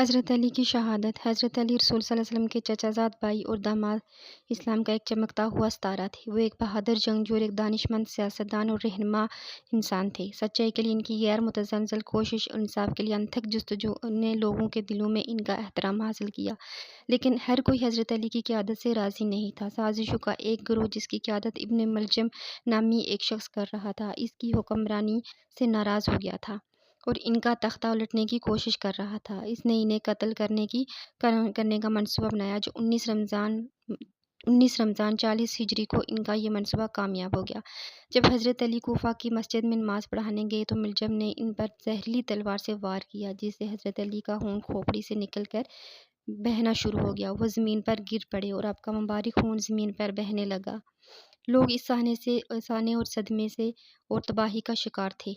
حضرت علی کی شہادت۔ حضرت علی رسول صلی اللہ علیہ وسلم کے چچا زاد بھائی اور داماد اسلام کا ایک چمکتا ہوا ستارہ تھے۔ وہ ایک بہادر جنگجو اور ایک دانشمند سیاستدان اور رہنما انسان تھے۔ سچائی کے لیے ان کی غیر متزلزل کوشش اور انصاف کے لیے انتھک جستجو نے لوگوں کے دلوں میں ان کا احترام حاصل کیا۔ لیکن ہر کوئی حضرت علی کی قیادت سے راضی نہیں تھا۔ سازشوں کا ایک گروہ جس کی قیادت ابن ملجم نامی ایک شخص کر رہا تھا، اس کی حکمرانی سے ناراض ہو گیا تھا اور ان کا تختہ الٹنے کی کوشش کر رہا تھا۔ اس نے انہیں قتل کرنے کا منصوبہ بنایا، جو 19 رمضان 40 ہجری کو ان کا یہ منصوبہ کامیاب ہو گیا۔ جب حضرت علی کوفہ کی مسجد میں نماز پڑھانے گئے تو ملجم نے ان پر زہریلی تلوار سے وار کیا، جس سے حضرت علی کا خون کھوپڑی سے نکل کر بہنا شروع ہو گیا۔ وہ زمین پر گر پڑے اور آپ کا مبارک خون زمین پر بہنے لگا۔ لوگ اس صحنے اور صدمے سے اور تباہی کا شکار تھے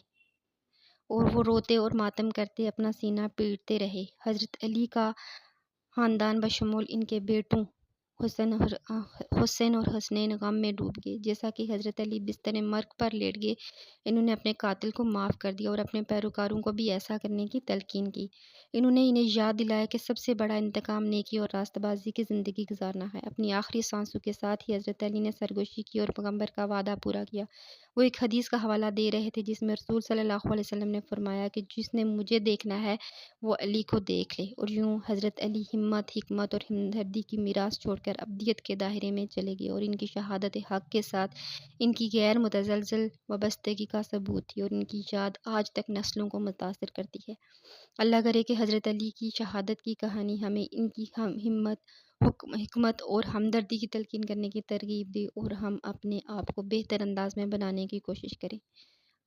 اور وہ روتے اور ماتم کرتے اپنا سینہ پیٹتے رہے۔ حضرت علی کا خاندان بشمول ان کے بیٹوں حسین اور حسنین غم میں ڈوب گئے۔ جیسا کہ حضرت علی بستر مرگ پر لیٹ گئے، انہوں نے اپنے قاتل کو معاف کر دیا اور اپنے پیروکاروں کو بھی ایسا کرنے کی تلقین کی۔ انہوں نے انہیں یاد دلایا کہ سب سے بڑا انتقام نیکی اور راستہ بازی کی زندگی گزارنا ہے۔ اپنی آخری سانسوں کے ساتھ ہی حضرت علی نے سرگوشی کی اور پیغمبر کا وعدہ پورا کیا۔ وہ ایک حدیث کا حوالہ دے رہے تھے جس میں رسول صلی اللہ علیہ وسلم نے فرمایا کہ جس نے مجھے دیکھنا ہے وہ علی کو دیکھ لے۔ اور یوں حضرت علی ہمت، حکمت اور ہمدردی کی میراث چھوڑ کر ابدیت کے دائرے میں چلے گئے، اور ان کی شہادت حق کے ساتھ ان کی غیر متزلزل وابستگی کا ثبوت تھی، اور ان کی یاد آج تک نسلوں کو متاثر کرتی ہے۔ اللہ کرے کہ حضرت علی کی شہادت کی کہانی ہمیں ان کی ہمت، حکمت اور ہمدردی کی تلقین کرنے کی ترغیب دے اور ہم اپنے آپ کو بہتر انداز میں بنانے کی کوشش کریں۔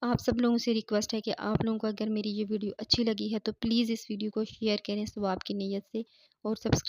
آپ سب لوگوں سے ریکویسٹ ہے کہ آپ لوگوں کو اگر میری یہ ویڈیو اچھی لگی ہے تو پلیز اس ویڈیو کو شیئر کریں ثواب کی نیت سے، اور سبسکرائب